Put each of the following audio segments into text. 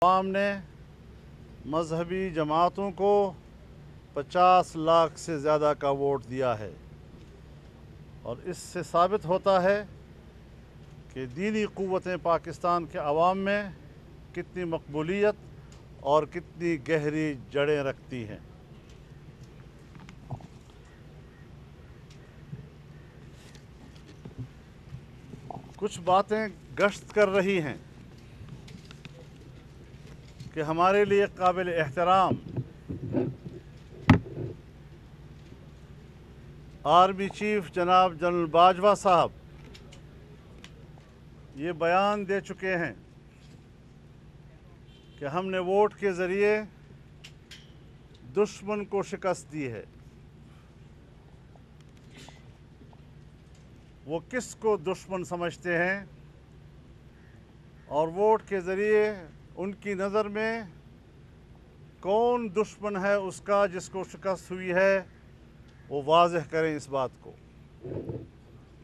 عوام نے مذہبی جماعتوں کو 50 لاکھ سے زیادہ کا ووٹ دیا ہے اور اس سے ثابت ہوتا ہے کہ دینی قوتیں پاکستان کے عوام میں کتنی مقبولیت اور کتنی گہری جڑیں رکھتی ہیں۔ کچھ باتیں گشت کر رہی ہیں کہ ہمارے لیے قابل احترام آرمی چیف جناب جنرل باجوہ صاحب یہ بیان دے چکے ہیں کہ ہم نے ووٹ کے ذریعے دشمن کو شکست دی ہے۔ وہ کس کو دشمن سمجھتے ہیں اور ووٹ کے ذریعے ان کی نظر میں کون دشمن ہے اس کا جس کو شکست ہوئی ہے، وہ واضح کریں اس بات کو،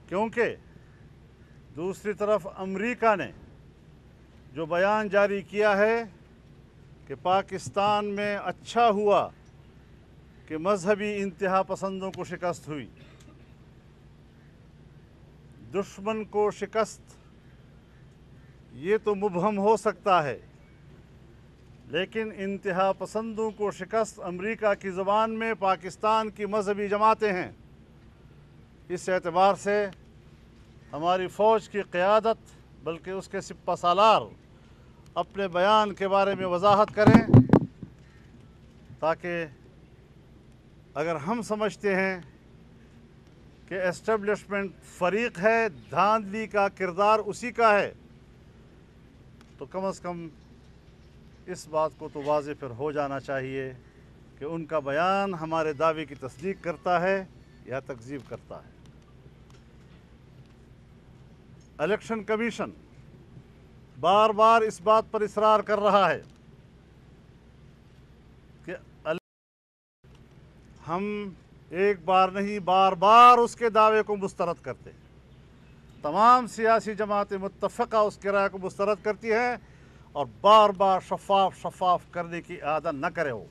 کیونکہ دوسری طرف امریکہ نے جو بیان جاری کیا ہے کہ پاکستان میں اچھا ہوا کہ مذہبی انتہا پسندوں کو شکست ہوئی۔ دشمن کو شکست یہ تو مبہم ہو سکتا ہے، لیکن انتہا پسندوں کو شکست امریکہ کی زبان میں پاکستان کی مذہبی جماعتیں ہیں۔ اس اعتبار سے ہماری فوج کی قیادت بلکہ اس کے سپہ سالار اپنے بیان کے بارے میں وضاحت کریں، تاکہ اگر ہم سمجھتے ہیں کہ اسٹیبلشمنٹ فریق ہے، دھاندلی کا کردار اسی کا ہے، تو کم از کم اس بات کو تو واضح پھر ہو جانا چاہیے کہ ان کا بیان ہمارے دعوے کی تصدیق کرتا ہے یا تکذیب کرتا ہے۔ الیکشن کمیشن بار بار اس بات پر اصرار کر رہا ہے کہ ہم ایک بار نہیں بار بار اس کے دعوے کو مسترد کرتے ہیں۔ تمام سیاسی جماعتیں متفقہ اس کی رائے کو مسترد کرتی ہیں اور بار بار شفاف کرنے کی اعادہ نہ کرے ہو۔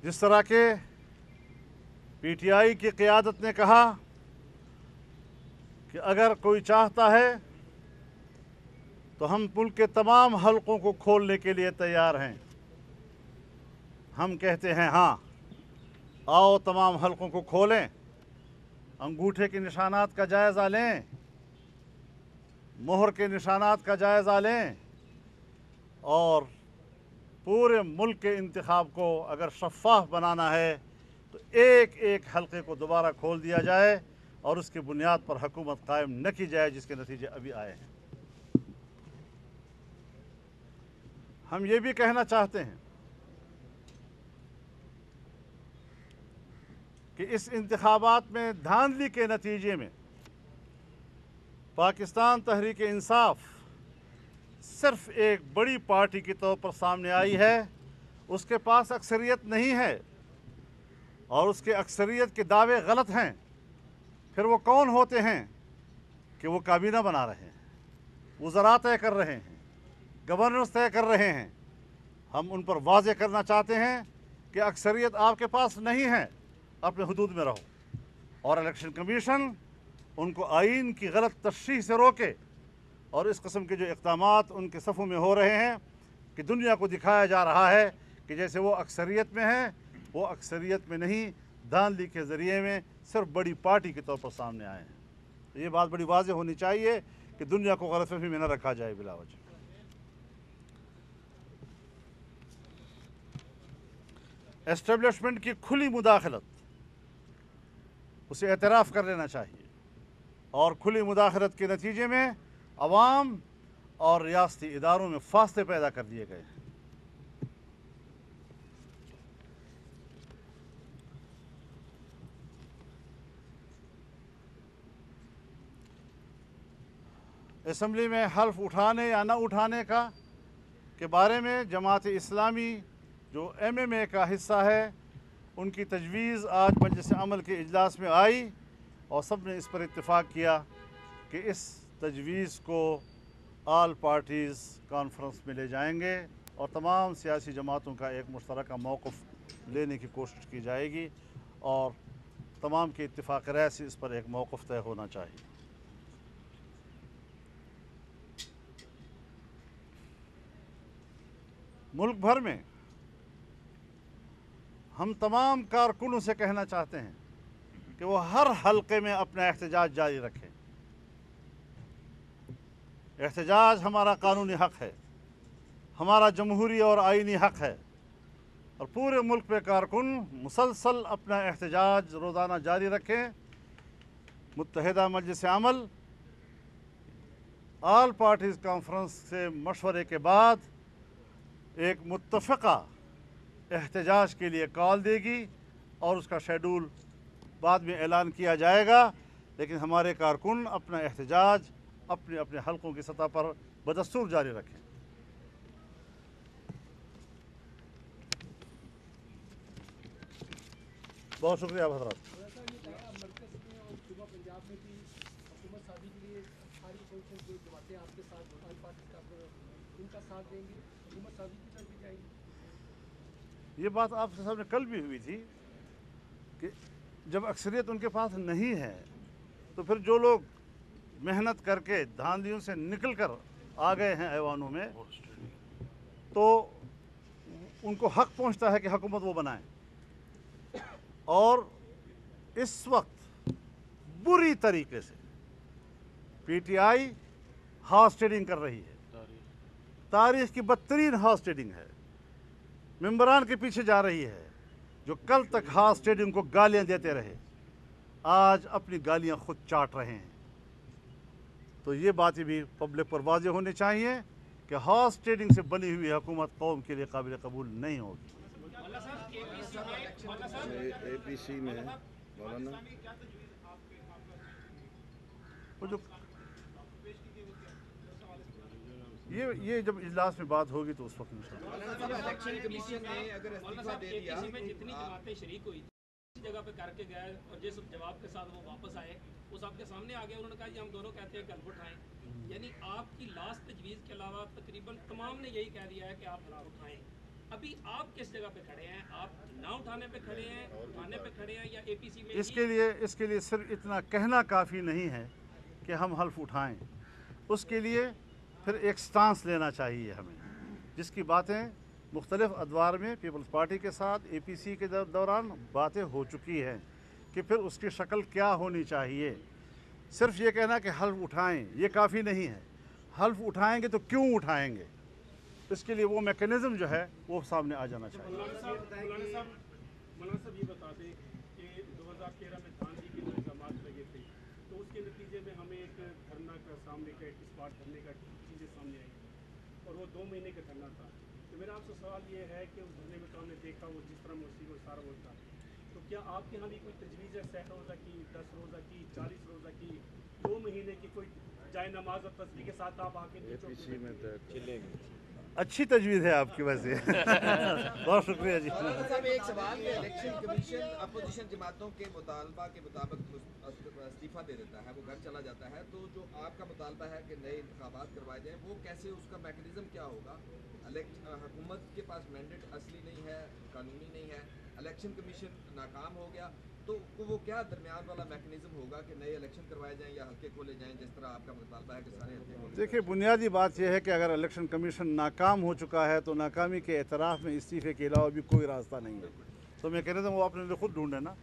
جس طرح کے پی ٹی آئی کی قیادت نے کہا کہ اگر کوئی چاہتا ہے تو ہم ملک کے تمام حلقوں کو کھولنے کے لیے تیار ہیں، ہم کہتے ہیں ہاں، آؤ تمام حلقوں کو کھولیں، انگوٹھے کے نشانات کا جائزہ لیں، مہر کے نشانات کا جائزہ لیں، اور پورے ملک کے انتخاب کو اگر شفاف بنانا ہے تو ایک ایک حلقے کو دوبارہ کھول دیا جائے اور اس کی بنیاد پر حکومت قائم نہ کی جائے، جس کے نتیجے ابھی آئے ہیں۔ ہم یہ بھی کہنا چاہتے ہیں کہ اس انتخابات میں دھاندلی کے نتیجے میں پاکستان تحریک انصاف صرف ایک بڑی پارٹی کے طور پر سامنے آئی ہے، اس کے پاس اکثریت نہیں ہے اور اس کے اکثریت کے دعوے غلط ہیں۔ پھر وہ کون ہوتے ہیں کہ وہ کابینہ بنا رہے ہیں، وزراء طے کر رہے ہیں، گورنرز طے کر رہے ہیں؟ ہم ان پر واضح کرنا چاہتے ہیں کہ اکثریت آپ کے پاس نہیں ہے، اپنے حدود میں رہو، اور الیکشن کمیشن ان کو آئین کی غلط تشریح سے روکے، اور اس قسم کے جو اقدامات ان کے صفوں میں ہو رہے ہیں کہ دنیا کو دکھایا جا رہا ہے کہ جیسے وہ اکثریت میں ہیں، وہ اکثریت میں نہیں، دھاندلی کے ذریعے میں صرف بڑی پارٹی کے طور پر سامنے آئے ہیں۔ یہ بات بڑی واضح ہونی چاہیے کہ دنیا کو غلط فہمی میں نہ رکھا جائے بلا وجہ۔ اسٹیبلشمنٹ کی کھلی مداخلت اسے اعتراف کر لینا چاہیے، اور کھلی مداخلت کے نتیجے میں عوام اور ریاستی اداروں میں فاصلے پیدا کر دیے گئے ہیں۔ اسمبلی میں حلف اٹھانے یا نہ اٹھانے کے بارے میں جماعت اسلامی جو ایم ایم اے کا حصہ ہے، ان کی تجویز آج مجلس عمل کے اجلاس میں آئی اور سب نے اس پر اتفاق کیا कि इस तजवीज़ को आल पार्टीज़ कॉन्फ्रेंस में ले जाएंगे और तमाम सियासी जमातों का एक मुश्तरका मौक़िफ़ लेने की कोशिश की जाएगी और तमाम के इत्तिफ़ाक़ राय से इस पर एक मौक़िफ़ तय होना चाहिए। मुल्क भर में हम तमाम कारकुनों से कहना चाहते हैं कि वो हर हलके में अपना एहतजाज जारी रखें। एहतजाज हमारा कानूनी हक़ है, हमारा जमहूरी और आइनी हक़ है और पूरे मुल्क पे कारकुन मुसलसल अपना एहतजाज रोज़ाना जारी रखें। मुत्तहिदा मजलिस अमल आल पार्टीज़ कॉन्फ्रेंस से मशवरे के बाद एक मुत्तफ़क़ा एहतजाज के लिए कॉल देगी और उसका शेड्यूल बाद में ऐलान किया जाएगा, लेकिन हमारे कारकुन अपना एहतजाज अपने अपने हलकों की सतह पर बदस्तूर जारी रखें। बहुत शुक्रिया हज़रात। ये बात आपके सामने कल भी हुई थी कि जब अक्सरियत उनके पास नहीं है तो फिर जो लोग मेहनत करके धांधलियों से निकल कर आ गए हैं ऐवानों में तो उनको हक पहुंचता है कि हुकूमत वो बनाएं। और इस वक्त बुरी तरीके से पीटीआई हॉर्स ट्रेडिंग कर रही है, तारीख की बदतरीन हॉर्स ट्रेडिंग है। मेंबरान के पीछे जा रही है। जो कल तक हॉर्स ट्रेडिंग को गालियां देते रहे आज अपनी गालियां खुद चाट रहे हैं। तो ये बातें भी पब्लिक पर वाज़ेह होनी चाहिए कि हॉर्स ट्रेडिंग से बनी हुई हुकूमत कौम के लिए काबिल कबूल नहीं होगी। एपीसी में मौलाना वो जो ये जब इजलास में बात होगी तो उस वक्त इलेक्शन कमीशन ने अगर इस्तीफा दे दिया में जितनी जमातें शरीक हुई इस जगह पे करके गए और जिस जवाब के साथ वो वापस आए वो सबके सामने आ गया। उन्होंने कहा जी हम दोनों कहते हैं कल उठाएं, यानी आपकी लास्ट तजवीज़ के अलावा तकरीबन तमाम ने यही कह दिया है कि आप हलाल उठाएं। अभी आप किस जगह पे खड़े हैं? आप ना उठाने पे खड़े हैं, उठाने पे खड़े हैं या एपीसी में? इसके लिए सिर्फ इतना कहना काफ़ी नहीं है कि हम हल्फ उठाएं। उसके लिए फिर एक स्टांस लेना चाहिए हमें, जिसकी बातें मुख्तलिफ अदवार में पीपल्स पार्टी के साथ एपीसी के दौरान बातें हो चुकी हैं कि फिर उसकी शक्ल क्या होनी चाहिए। सिर्फ ये कहना कि हल्फ उठाएं ये काफ़ी नहीं है। हल्फ उठाएंगे तो क्यों उठाएंगे, इसके लिए वो मैकेनिज़्म जो है वो सामने आ जाना चाहिए। मौलाना साहब ये बता दें कि 2013 में धांधली के जो इल्ज़ामात लगे थे तो उसके नतीजे में हमें एक धरना का सामने का स्पॉट धरने का चीज़ें सामने आई और वो 2 महीने का धरना था। तो मेरा आपसे सवाल ये है कि उस धरने में तो हमने देखा वो जिस तरह मौसी को सारा होता, तो क्या आपके यहाँ भी कोई तजवीज़ है 100 रोज़ा की, 10 रोज़ा की, 40 रोज़ा की, 2 महीने की कोई जाए नमाज और तस्बीह के साथ आप आके एपीसी में चलेंगे? अच्छी तजवीज़ है आपकी वैसे बहुत शुक्रिया जी। साहब एक सवाल कि इलेक्शन कमीशन अपोजिशन जमातों के मुतालबा के मुताबिक इस्तीफा दे देता है, वो घर चला जाता है, तो जो आपका मुतालबा है कि नए इंतखाबात करवाए जाएँ वो कैसे, उसका मैकेनिज़्म क्या होगा? हुकूमत के पास मैंडेट असली नहीं है, कानूनी नहीं है, इलेक्शन कमीशन नाकाम हो गया, तो वो क्या दरमियान वाला मैकेनिज़्म होगा कि नए इलेक्शन करवाए जाएँ या हल्के खोले जाएँ जिस तरह आपका मुतालबा है कि सारे हल्के खोले? देखिए, बुनियादी बात यह है कि अगर इलेक्शन कमीशन नाकाम हो चुका है तो नाकामी के एतराफ़ में इस्तीफ़े के अलावा भी कोई रास्ता नहीं है। तो मैकेनिज़्म वो अपने लिए खुद ढूंढे ना।